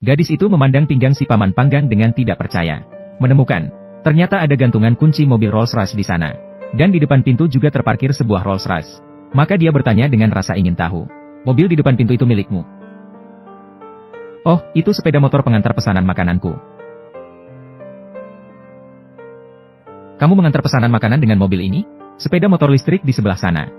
Gadis itu memandang pinggang si paman panggang dengan tidak percaya. Menemukan, ternyata ada gantungan kunci mobil Rolls-Royce di sana. Dan di depan pintu juga terparkir sebuah Rolls-Royce. Maka dia bertanya dengan rasa ingin tahu. Mobil di depan pintu itu milikmu? Oh, itu sepeda motor pengantar pesanan makananku. Kamu mengantar pesanan makanan dengan mobil ini? Sepeda motor listrik di sebelah sana.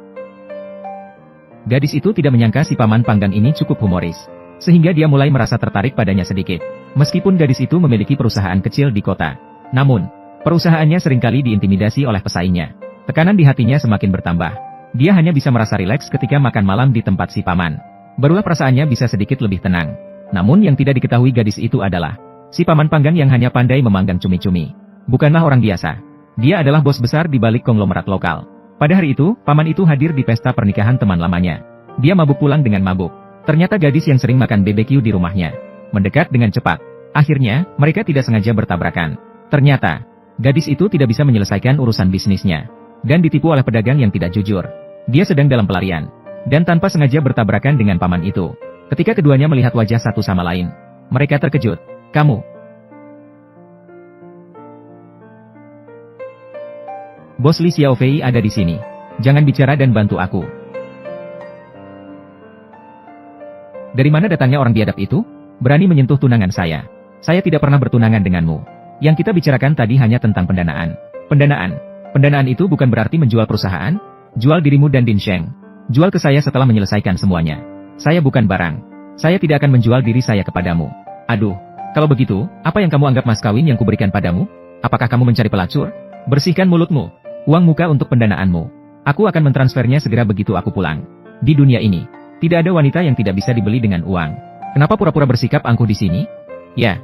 Gadis itu tidak menyangka si paman panggang ini cukup humoris. Sehingga dia mulai merasa tertarik padanya sedikit. Meskipun gadis itu memiliki perusahaan kecil di kota. Namun, perusahaannya seringkali diintimidasi oleh pesaingnya. Tekanan di hatinya semakin bertambah. Dia hanya bisa merasa rileks ketika makan malam di tempat si paman. Barulah perasaannya bisa sedikit lebih tenang. Namun yang tidak diketahui gadis itu adalah si paman panggang yang hanya pandai memanggang cumi-cumi. Bukanlah orang biasa. Dia adalah bos besar di balik konglomerat lokal. Pada hari itu, paman itu hadir di pesta pernikahan teman lamanya. Dia mabuk pulang dengan mabuk. Ternyata gadis yang sering makan BBQ di rumahnya mendekat dengan cepat. Akhirnya, mereka tidak sengaja bertabrakan. Ternyata, gadis itu tidak bisa menyelesaikan urusan bisnisnya. Dan ditipu oleh pedagang yang tidak jujur. Dia sedang dalam pelarian. Dan tanpa sengaja bertabrakan dengan paman itu. Ketika keduanya melihat wajah satu sama lain, mereka terkejut. Kamu? Bos Li Xiaofei ada di sini. Jangan bicara dan bantu aku. Dari mana datangnya orang biadab itu? Berani menyentuh tunangan saya. Saya tidak pernah bertunangan denganmu. Yang kita bicarakan tadi hanya tentang pendanaan. Pendanaan? Pendanaan itu bukan berarti menjual perusahaan? Jual dirimu dan Din Sheng. Jual ke saya setelah menyelesaikan semuanya. Saya bukan barang. Saya tidak akan menjual diri saya kepadamu. Aduh, kalau begitu, apa yang kamu anggap mas kawin yang kuberikan padamu? Apakah kamu mencari pelacur? Bersihkan mulutmu. Uang muka untuk pendanaanmu. Aku akan mentransfernya segera begitu aku pulang. Di dunia ini, tidak ada wanita yang tidak bisa dibeli dengan uang. Kenapa pura-pura bersikap angkuh di sini? Ya.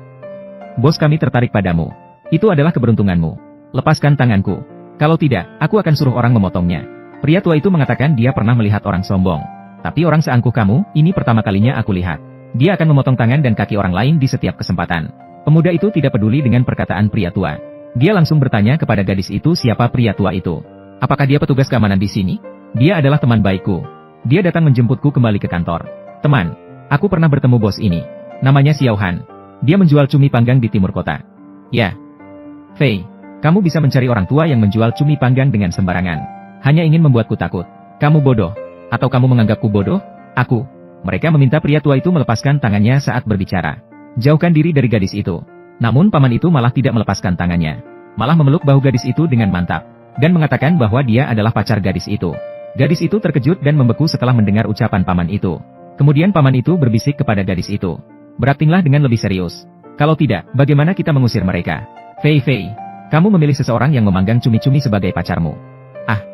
Bos kami tertarik padamu. Itu adalah keberuntunganmu. Lepaskan tanganku. Kalau tidak, aku akan suruh orang memotongnya. Pria tua itu mengatakan dia pernah melihat orang sombong. Tapi orang seangkuh kamu, ini pertama kalinya aku lihat. Dia akan memotong tangan dan kaki orang lain di setiap kesempatan. Pemuda itu tidak peduli dengan perkataan pria tua. Dia langsung bertanya kepada gadis itu siapa pria tua itu. Apakah dia petugas keamanan di sini? Dia adalah teman baikku. Dia datang menjemputku kembali ke kantor. Teman, aku pernah bertemu bos ini. Namanya Xiao Han. Dia menjual cumi panggang di timur kota. Ya. Fei, kamu bisa mencari orang tua yang menjual cumi panggang dengan sembarangan. Hanya ingin membuatku takut. Kamu bodoh. Atau kamu menganggapku bodoh? Aku. Mereka meminta pria tua itu melepaskan tangannya saat berbicara. Jauhkan diri dari gadis itu. Namun paman itu malah tidak melepaskan tangannya. Malah memeluk bahu gadis itu dengan mantap. Dan mengatakan bahwa dia adalah pacar gadis itu. Gadis itu terkejut dan membeku setelah mendengar ucapan paman itu. Kemudian paman itu berbisik kepada gadis itu. Beraktinglah dengan lebih serius. Kalau tidak, bagaimana kita mengusir mereka? Fei, kamu memilih seseorang yang memanggang cumi-cumi sebagai pacarmu. Ah,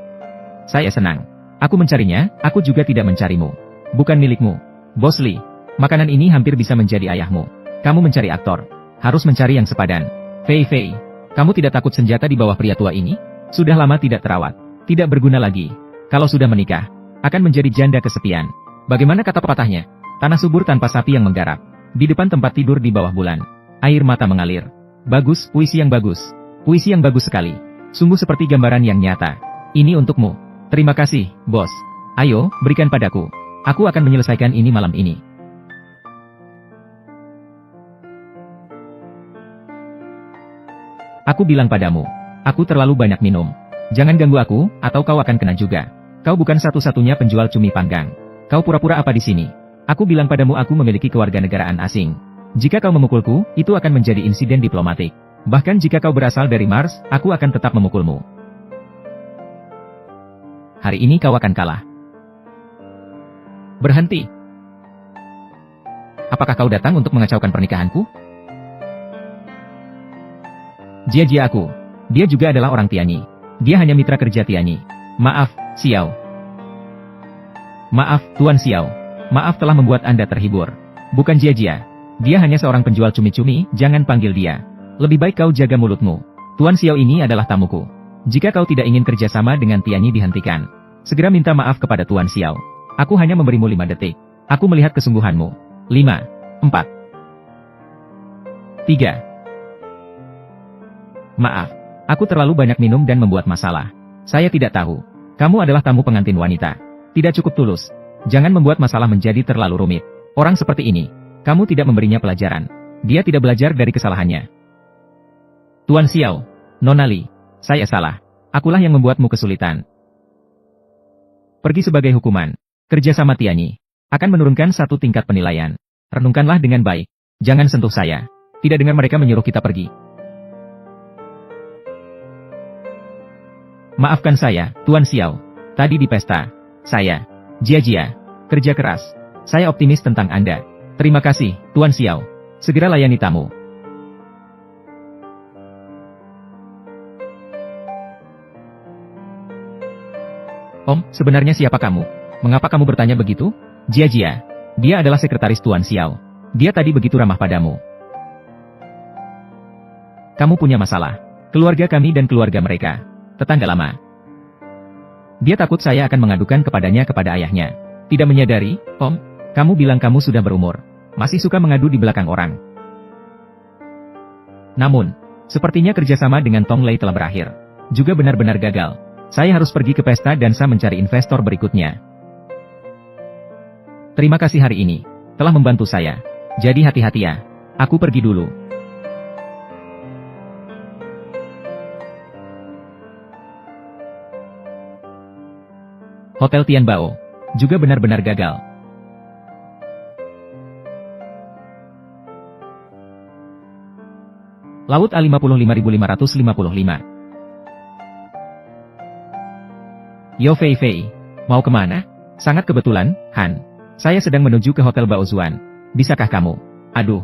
saya senang. Aku mencarinya, aku juga tidak mencarimu. Bukan milikmu. Bos Li, makanan ini hampir bisa menjadi ayahmu. Kamu mencari aktor. Harus mencari yang sepadan. Fei, kamu tidak takut senjata di bawah pria tua ini? Sudah lama tidak terawat. Tidak berguna lagi. Kalau sudah menikah, akan menjadi janda kesepian. Bagaimana kata pepatahnya? Tanah subur tanpa sapi yang menggarap. Di depan tempat tidur di bawah bulan. Air mata mengalir. Bagus, puisi yang bagus. Puisi yang bagus sekali. Sungguh seperti gambaran yang nyata. Ini untukmu. Terima kasih, bos. Ayo, berikan padaku. Aku akan menyelesaikan ini malam ini. Aku bilang padamu, aku terlalu banyak minum. Jangan ganggu aku, atau kau akan kena juga. Kau bukan satu-satunya penjual cumi panggang. Kau pura-pura apa di sini? Aku bilang padamu aku memiliki kewarganegaraan asing. Jika kau memukulku, itu akan menjadi insiden diplomatik. Bahkan jika kau berasal dari Mars, aku akan tetap memukulmu. Hari ini kau akan kalah. Berhenti. Apakah kau datang untuk mengacaukan pernikahanku? Jia aku. Dia juga adalah orang Tianyi. Dia hanya mitra kerja Tianyi. Maaf, Xiao. Maaf, Tuan Xiao. Maaf telah membuat Anda terhibur. Bukan Jia. Dia hanya seorang penjual cumi-cumi, jangan panggil dia. Lebih baik kau jaga mulutmu. Tuan Xiao ini adalah tamuku. Jika kau tidak ingin kerjasama dengan Tianyi dihentikan, segera minta maaf kepada Tuan Xiao. Aku hanya memberimu 5 detik. Aku melihat kesungguhanmu. 5, 4, 3. Maaf, aku terlalu banyak minum dan membuat masalah. Saya tidak tahu. Kamu adalah tamu pengantin wanita. Tidak cukup tulus. Jangan membuat masalah menjadi terlalu rumit. Orang seperti ini, Kamu tidak memberinya pelajaran. Dia tidak belajar dari kesalahannya. Tuan Xiao, Nona Li, saya salah. Akulah yang membuatmu kesulitan. Pergi sebagai hukuman. Kerja sama Tianyi akan menurunkan 1 tingkat penilaian. Renungkanlah dengan baik. Jangan sentuh saya. Tidak dengar mereka menyuruh kita pergi. Maafkan saya, Tuan Xiao. Tadi di pesta, saya, Jia, kerja keras. Saya optimis tentang Anda. Terima kasih, Tuan Xiao. Segera layani tamu. Om, sebenarnya siapa kamu? Mengapa kamu bertanya begitu? Jia, dia adalah sekretaris Tuan Xiao. Dia tadi begitu ramah padamu. Kamu punya masalah. Keluarga kami dan keluarga mereka. Tetangga lama. Dia takut saya akan mengadukan kepadanya kepada ayahnya. Tidak menyadari, Om, kamu bilang kamu sudah berumur. Masih suka mengadu di belakang orang. Namun, sepertinya kerjasama dengan Tong Lei telah berakhir. Juga benar-benar gagal. Saya harus pergi ke pesta dansa mencari investor berikutnya. Terima kasih hari ini. Telah membantu saya. Jadi hati-hati ya. Aku pergi dulu. Hotel Tianbao. Juga benar-benar gagal. Laut A55555. Yo Fei Fei, mau kemana? Sangat kebetulan, Han. Saya sedang menuju ke Hotel Baozuan. Bisakah kamu? Aduh.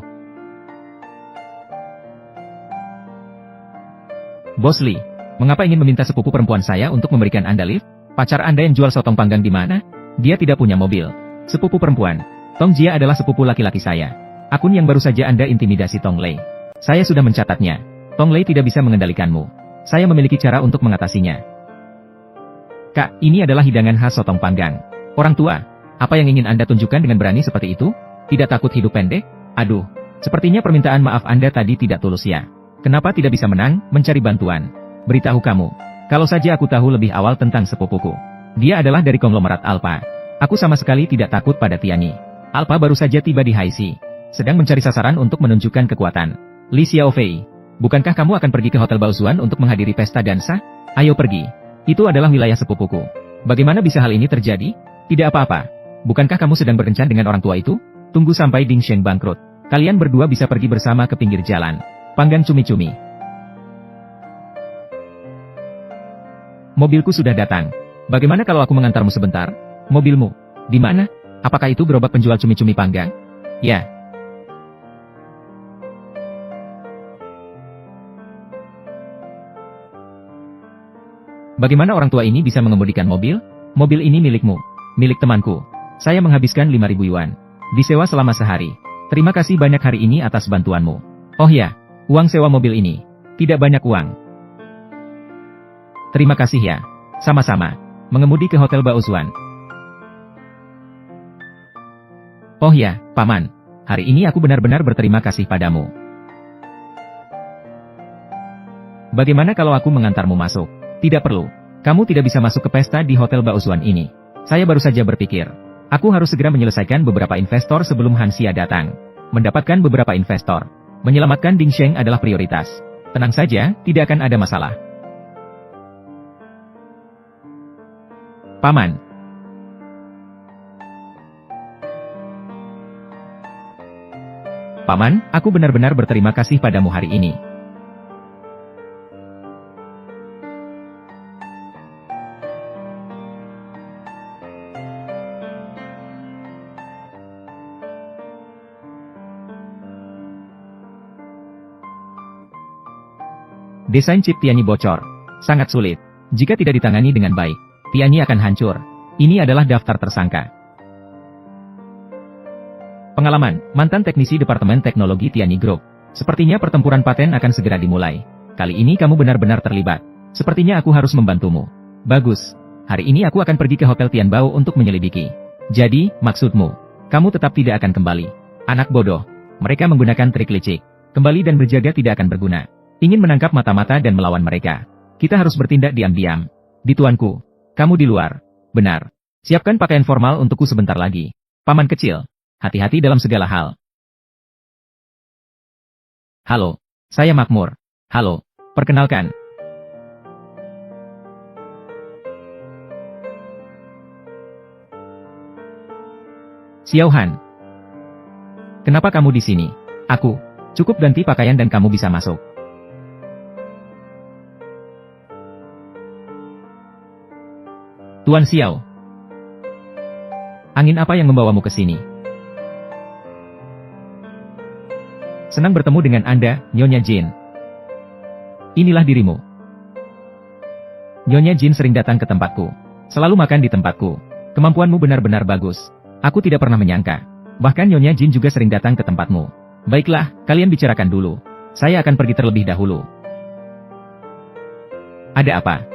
Bos Li, mengapa ingin meminta sepupu perempuan saya untuk memberikan Anda lift? Pacar Anda yang jual sotong panggang di mana? Dia tidak punya mobil. Sepupu perempuan. Tong Jia adalah sepupu laki-laki saya. Akun yang baru saja Anda intimidasi Tong Lei. Saya sudah mencatatnya. Tong Lei tidak bisa mengendalikanmu. Saya memiliki cara untuk mengatasinya. Kak, ini adalah hidangan khas sotong panggang. Orang tua, apa yang ingin Anda tunjukkan dengan berani seperti itu? Tidak takut hidup pendek? Aduh, sepertinya permintaan maaf Anda tadi tidak tulus ya. Kenapa tidak bisa menang, mencari bantuan? Beritahu kamu. Kalau saja aku tahu lebih awal tentang sepupuku. Dia adalah dari konglomerat Alpha. Aku sama sekali tidak takut pada Tianyi. Alpha baru saja tiba di Haixi. Sedang mencari sasaran untuk menunjukkan kekuatan. Li Xiaofei, bukankah kamu akan pergi ke Hotel Baozuan untuk menghadiri pesta dansa? Ayo pergi. Itu adalah wilayah sepupuku. Bagaimana bisa hal ini terjadi? Tidak apa-apa. Bukankah kamu sedang berkencan dengan orang tua itu? Tunggu sampai Ding Sheng bangkrut. Kalian berdua bisa pergi bersama ke pinggir jalan. Panggang cumi-cumi. Mobilku sudah datang. Bagaimana kalau aku mengantarmu sebentar? Mobilmu? Di mana? Apakah itu gerobak penjual cumi-cumi panggang? Ya. Bagaimana orang tua ini bisa mengemudikan mobil? Mobil ini milikmu. Milik temanku. Saya menghabiskan 5.000 yuan. Disewa selama sehari. Terima kasih banyak hari ini atas bantuanmu. Oh ya, uang sewa mobil ini. Tidak banyak uang. Terima kasih ya. Sama-sama. Mengemudi ke Hotel Baozuan. Oh ya, Paman. Hari ini aku benar-benar berterima kasih padamu. Bagaimana kalau aku mengantarmu masuk? Tidak perlu. Kamu tidak bisa masuk ke pesta di Hotel Baozuan ini. Saya baru saja berpikir. Aku harus segera menyelesaikan beberapa investor sebelum Han Xia datang. Mendapatkan beberapa investor. Menyelamatkan Ding Sheng adalah prioritas. Tenang saja, tidak akan ada masalah. Paman. Paman, aku benar-benar berterima kasih padamu hari ini. Desain chip Tianyi bocor. Sangat sulit. Jika tidak ditangani dengan baik, Tianyi akan hancur. Ini adalah daftar tersangka. Pengalaman, mantan teknisi Departemen Teknologi Tianyi Group. Sepertinya pertempuran paten akan segera dimulai. Kali ini kamu benar-benar terlibat. Sepertinya aku harus membantumu. Bagus. Hari ini aku akan pergi ke Hotel Tianbao untuk menyelidiki. Jadi, maksudmu, kamu tetap tidak akan kembali. Anak bodoh. Mereka menggunakan trik licik. Kembali dan berjaga tidak akan berguna. Ingin menangkap mata-mata dan melawan mereka. Kita harus bertindak diam-diam. Di tuanku. Kamu di luar. Benar. Siapkan pakaian formal untukku sebentar lagi. Paman kecil. Hati-hati dalam segala hal. Halo, saya Makmur. Halo, perkenalkan. Xiaohan. Kenapa kamu di sini? Aku. Cukup ganti pakaian dan kamu bisa masuk. Tuan Xiao. Angin apa yang membawamu ke sini? Senang bertemu dengan Anda, Nyonya Jin. Inilah dirimu. Nyonya Jin sering datang ke tempatku. Selalu makan di tempatku. Kemampuanmu benar-benar bagus. Aku tidak pernah menyangka. Bahkan Nyonya Jin juga sering datang ke tempatmu. Baiklah, kalian bicarakan dulu. Saya akan pergi terlebih dahulu. Ada apa?